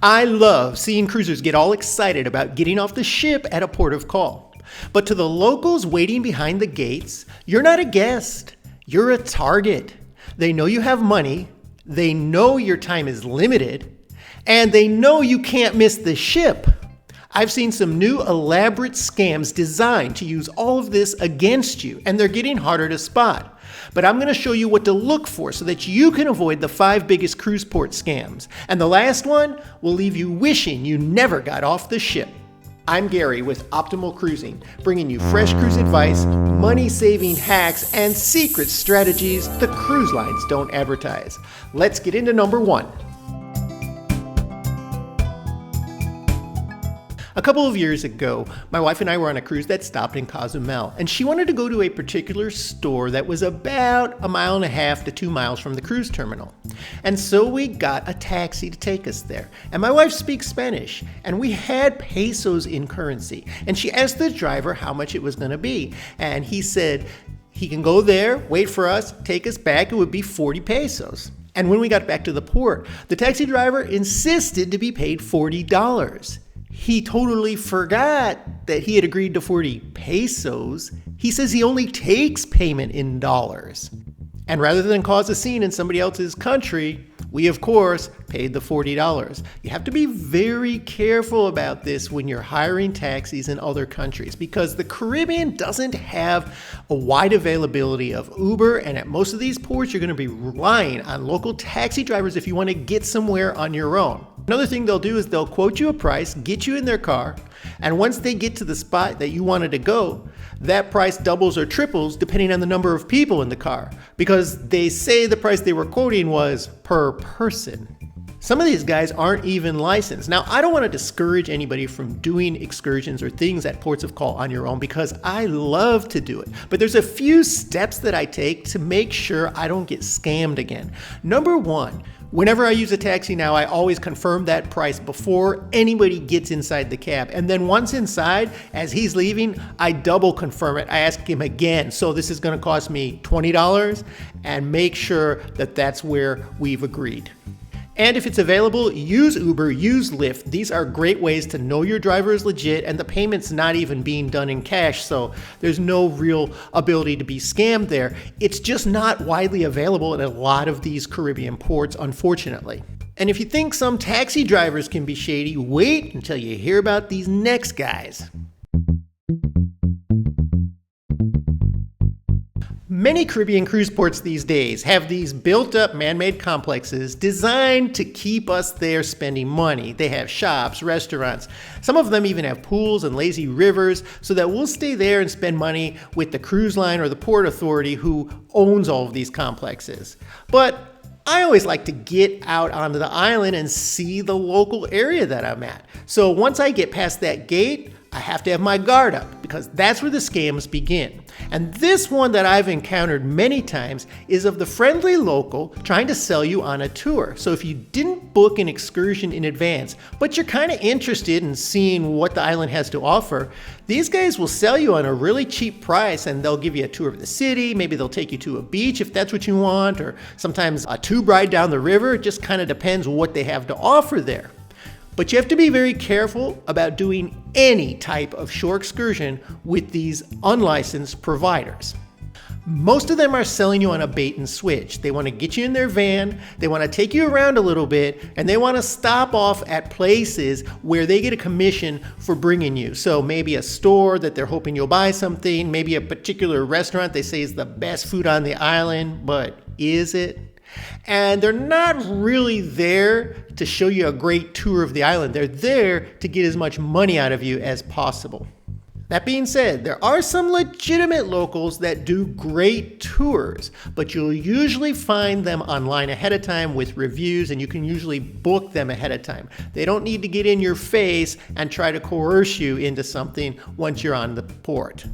I love seeing cruisers get all excited about getting off the ship at a port of call. But to the locals waiting behind the gates, you're not a guest, you're a target. They know you have money, they know your time is limited, and they know you can't miss the ship. I've seen some new elaborate scams designed to use all of this against you, and they're getting harder to spot. But I'm going to show you what to look for so that you can avoid the 5 biggest cruise port scams. And the last one will leave you wishing you never got off the ship. I'm Gary with Optimal Cruising, bringing you fresh cruise advice, money-saving hacks, and secret strategies the cruise lines don't advertise. Let's get into number 1. A couple of years ago, my wife and I were on a cruise that stopped in Cozumel, and she wanted to go to a particular store that was about 1.5 miles to 2 miles from the cruise terminal. And so we got a taxi to take us there. And my wife speaks Spanish, and we had pesos in currency. And she asked the driver how much it was going to be. And he said he can go there, wait for us, take us back. It would be 40 pesos. And when we got back to the port, the taxi driver insisted to be paid $40. He totally forgot that he had agreed to 40 pesos. He says he only takes payment in dollars. And rather than cause a scene in somebody else's country, we, of course, paid the $40. You have to be very careful about this when you're hiring taxis in other countries because the Caribbean doesn't have a wide availability of Uber, and at most of these ports, you're going to be relying on local taxi drivers if you want to get somewhere on your own. Another thing they'll do is they'll quote you a price, get you in their car, and once they get to the spot that you wanted to go, that price doubles or triples depending on the number of people in the car, because they say the price they were quoting was per person. Some of these guys aren't even licensed. Now, I don't want to discourage anybody from doing excursions or things at ports of call on your own because I love to do it. But there's a few steps that I take to make sure I don't get scammed again. Number 1, whenever I use a taxi now, I always confirm that price before anybody gets inside the cab. And then once inside, as he's leaving, I double confirm it. I ask him again, so this is going to cost me $20, and make sure that that's where we've agreed. And if it's available, use Uber, use Lyft. These are great ways to know your driver is legit and the payment's not even being done in cash, so there's no real ability to be scammed there. It's just not widely available in a lot of these Caribbean ports, unfortunately. And if you think some taxi drivers can be shady, wait until you hear about these next guys. Many Caribbean cruise ports these days have these built-up man-made complexes designed to keep us there spending money. They have shops, restaurants. Some of them even have pools and lazy rivers so that we'll stay there and spend money with the cruise line or the port authority who owns all of these complexes. But I always like to get out onto the island and see the local area that I'm at. So once I get past that gate, I have to have my guard up because that's where the scams begin. And this one that I've encountered many times is of the friendly local trying to sell you on a tour. So if you didn't book an excursion in advance, but you're kind of interested in seeing what the island has to offer, these guys will sell you on a really cheap price and they'll give you a tour of the city. Maybe they'll take you to a beach if that's what you want, or sometimes a tube ride down the river. It just kind of depends what they have to offer there. But you have to be very careful about doing any type of shore excursion with these unlicensed providers. Most of them are selling you on a bait and switch. They want to get you in their van, they want to take you around a little bit, and they want to stop off at places where they get a commission for bringing you. So maybe a store that they're hoping you'll buy something, maybe a particular restaurant they say is the best food on the island, but is it? And they're not really there to show you a great tour of the island. They're there to get as much money out of you as possible. That being said, there are some legitimate locals that do great tours, but you'll usually find them online ahead of time with reviews, and you can usually book them ahead of time. They don't need to get in your face and try to coerce you into something once you're on the port.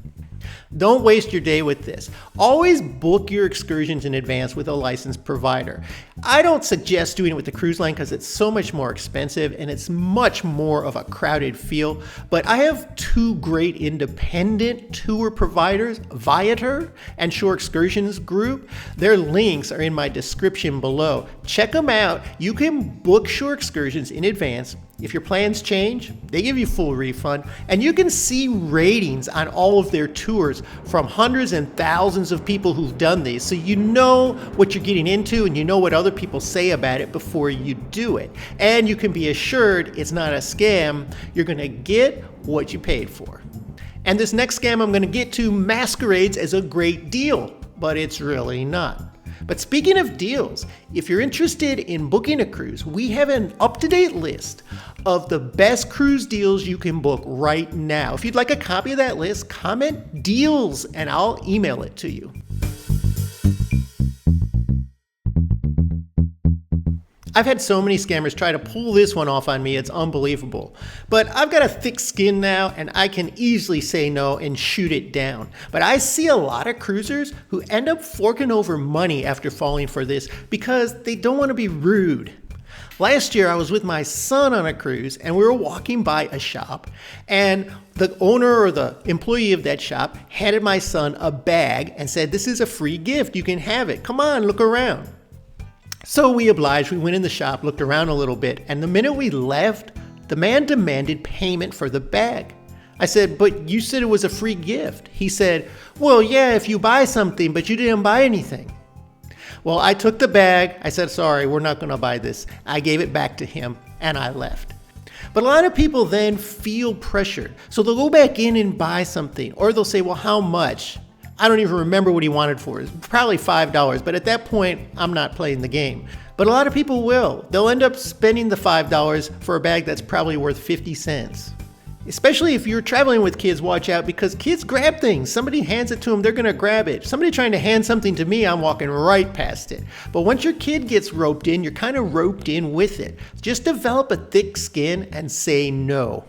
Don't waste your day with this. Always book your excursions in advance with a licensed provider. I don't suggest doing it with the cruise line because it's so much more expensive and it's much more of a crowded feel. But I have two great independent tour providers, Viator and Shore Excursions Group. Their links are in my description below. Check them out. You can book Shore Excursions in advance. If your plans change, they give you full refund, and you can see ratings on all of their tours from hundreds and thousands of people who've done these, so you know what you're getting into and you know what other people say about it before you do it. And you can be assured it's not a scam. You're going to get what you paid for. And this next scam I'm going to get to masquerades as a great deal, but it's really not. But speaking of deals, if you're interested in booking a cruise, we have an up-to-date list of the best cruise deals you can book right now. If you'd like a copy of that list, comment deals and I'll email it to you. I've had so many scammers try to pull this one off on me, it's unbelievable. But I've got a thick skin now and I can easily say no and shoot it down. But I see a lot of cruisers who end up forking over money after falling for this because they don't want to be rude. Last year I was with my son on a cruise and we were walking by a shop and the owner or the employee of that shop handed my son a bag and said, "This is a free gift, you can have it. Come on, look around." So we obliged, we went in the shop, looked around a little bit, and the minute we left, the man demanded payment for the bag. I said, "But you said it was a free gift." He said, "Well, yeah, if you buy something, but you didn't buy anything." Well, I took the bag, I said, "Sorry, we're not gonna buy this." I gave it back to him, and I left. But a lot of people then feel pressured. So they'll go back in and buy something, or they'll say, "Well, how much?" I don't even remember what he wanted for it. Probably $5, but at that point, I'm not playing the game. But a lot of people will. They'll end up spending the $5 for a bag that's probably worth 50 cents. Especially if you're traveling with kids, watch out because kids grab things. Somebody hands it to them, they're gonna grab it. Somebody trying to hand something to me, I'm walking right past it. But once your kid gets roped in, you're kind of roped in with it. Just develop a thick skin and say no.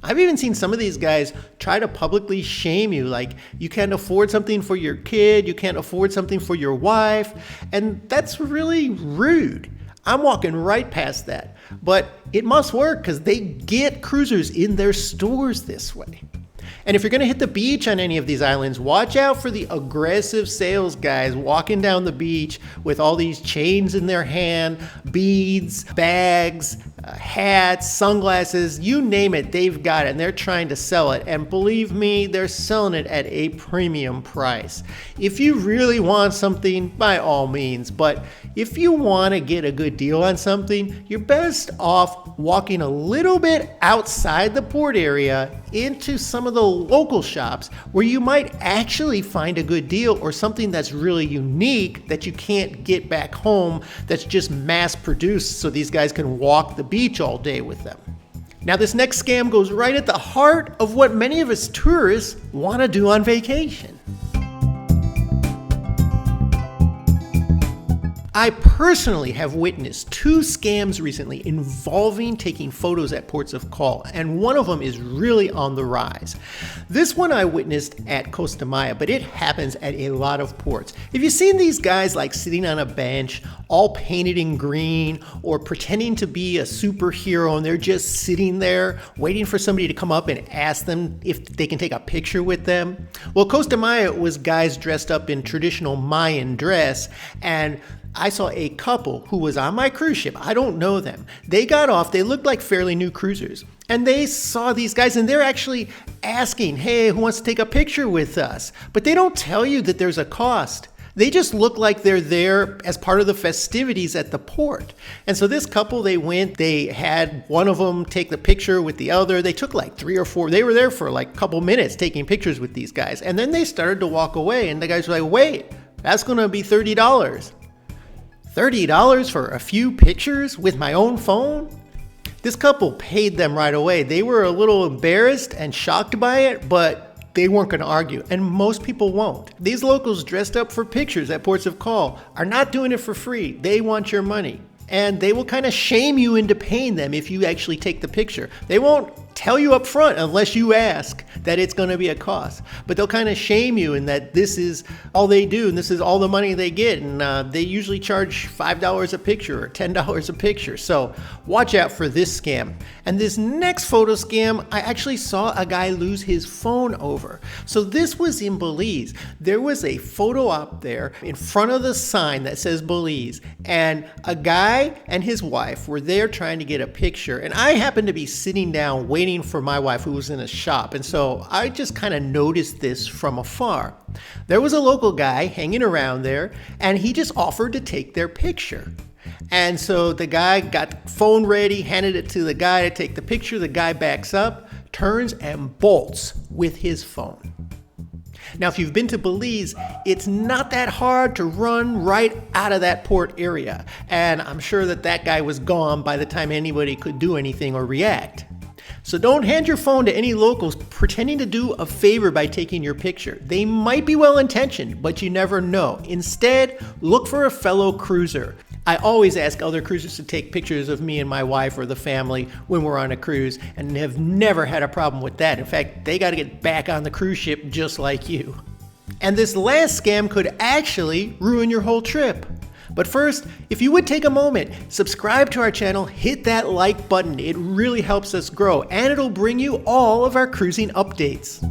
I've even seen some of these guys try to publicly shame you, like you can't afford something for your kid, you can't afford something for your wife, and that's really rude. I'm walking right past that, but it must work because they get cruisers in their stores this way. And if you're going to hit the beach on any of these islands, watch out for the aggressive sales guys walking down the beach with all these chains in their hand, beads, bags, hats, sunglasses, you name it, they've got it, and they're trying to sell it. And believe me, they're selling it at a premium price. If you really want something, by all means, but if you want to get a good deal on something, you're best off walking a little bit outside the port area into some of the local shops where you might actually find a good deal or something that's really unique that you can't get back home that's just mass produced so these guys can walk the beach all day with them. Now this next scam goes right at the heart of what many of us tourists want to do on vacation. I personally have witnessed 2 scams recently involving taking photos at ports of call, and one of them is really on the rise. This one I witnessed at Costa Maya, but it happens at a lot of ports. Have you seen these guys like sitting on a bench, all painted in green, or pretending to be a superhero and they're just sitting there waiting for somebody to come up and ask them if they can take a picture with them? Well, Costa Maya was guys dressed up in traditional Mayan dress, and I saw a couple who was on my cruise ship. I don't know them. They got off, they looked like fairly new cruisers. And they saw these guys and they're actually asking, "Hey, who wants to take a picture with us?" But they don't tell you that there's a cost. They just look like they're there as part of the festivities at the port. And so this couple, they went, they had one of them take the picture with the other. They took like 3 or 4, they were there for like a couple minutes taking pictures with these guys. And then they started to walk away and the guys were like, "Wait, that's gonna be $30. $30 for a few pictures with my own phone?" This couple paid them right away. They were a little embarrassed and shocked by it, but they weren't going to argue, and most people won't. These locals dressed up for pictures at ports of call are not doing it for free. They want your money, and they will kind of shame you into paying them if you actually take the picture. They won't tell you up front, unless you ask, that it's going to be a cost. But they'll kind of shame you in that this is all they do and this is all the money they get. And they usually charge $5 a picture or $10 a picture. So watch out for this scam. And this next photo scam, I actually saw a guy lose his phone over. So this was in Belize. There was a photo op there in front of the sign that says Belize. And a guy and his wife were there trying to get a picture. And I happened to be sitting down waiting for my wife, who was in a shop. And so I just kind of noticed this from afar. There was a local guy hanging around there, and he just offered to take their picture. And so the guy got phone ready, handed it to the guy to take the picture. The guy backs up, turns, and bolts with his phone. Now, if you've been to Belize, it's not that hard to run right out of that port area. And I'm sure that that guy was gone by the time anybody could do anything or react. So don't hand your phone to any locals pretending to do a favor by taking your picture. They might be well-intentioned, but you never know. Instead, look for a fellow cruiser. I always ask other cruisers to take pictures of me and my wife or the family when we're on a cruise, and have never had a problem with that. In fact, they got to get back on the cruise ship just like you. And this last scam could actually ruin your whole trip. But first, if you would take a moment, subscribe to our channel, hit that like button. It really helps us grow, and it'll bring you all of our cruising updates.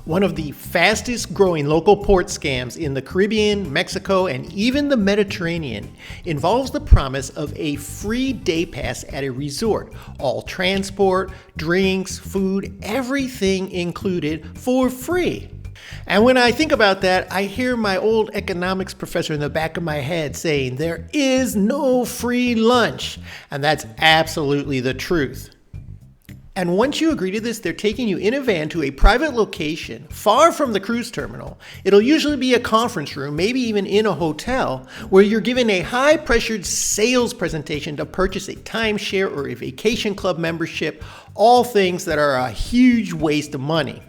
One of the fastest growing local port scams in the Caribbean, Mexico, and even the Mediterranean involves the promise of a free day pass at a resort. All transport, drinks, food, everything included for free. And when I think about that, I hear my old economics professor in the back of my head saying, there is no free lunch. And that's absolutely the truth. And once you agree to this, they're taking you in a van to a private location far from the cruise terminal. It'll usually be a conference room, maybe even in a hotel, where you're given a high-pressured sales presentation to purchase a timeshare or a vacation club membership, all things that are a huge waste of money.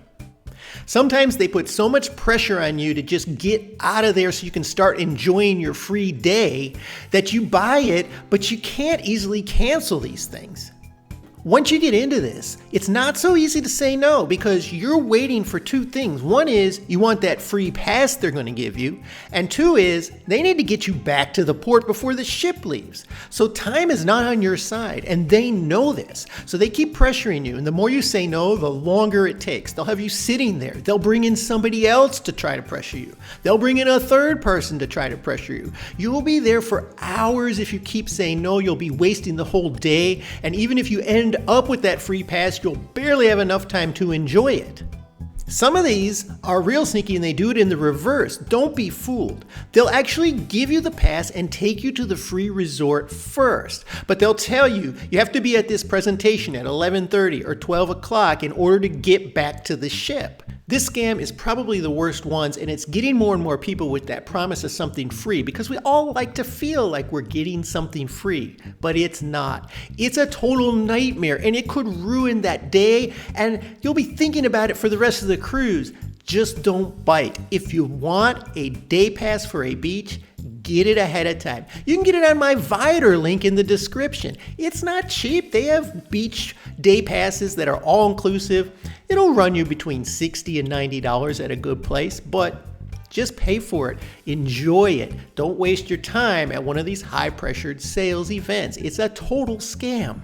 Sometimes they put so much pressure on you to just get out of there so you can start enjoying your free day that you buy it, but you can't easily cancel these things. Once you get into this, it's not so easy to say no because you're waiting for two things. One is you want that free pass they're going to give you, and two is they need to get you back to the port before the ship leaves. So time is not on your side, and they know this. So they keep pressuring you, and the more you say no, the longer it takes. They'll have you sitting there. They'll bring in somebody else to try to pressure you. They'll bring in a third person to try to pressure you. You'll be there for hours if you keep saying no. You'll be wasting the whole day, and even if you end up with that free pass, you'll barely have enough time to enjoy it. Some of these are real sneaky and they do it in the reverse. Don't be fooled. They'll actually give you the pass and take you to the free resort first. But they'll tell you, you have to be at this presentation at 11:30 or 12 o'clock in order to get back to the ship. This scam is probably the worst ones, and it's getting more and more people with that promise of something free because we all like to feel like we're getting something free, but it's not. It's a total nightmare, and it could ruin that day, and you'll be thinking about it for the rest of the cruise. Just don't bite. If you want a day pass for a beach, get it ahead of time. You can get it on my Viator link in the description. It's not cheap. They have beach day passes that are all-inclusive. It'll run you between $60 and $90 at a good place, but just pay for it. Enjoy it. Don't waste your time at one of these high-pressured sales events. It's a total scam.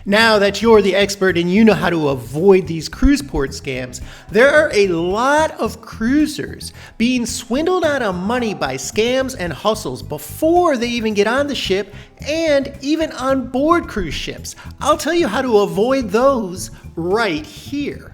Now that you're the expert and you know how to avoid these cruise port scams, there are a lot of cruisers being swindled out of money by scams and hustles before they even get on the ship and even on board cruise ships. I'll tell you how to avoid those right here.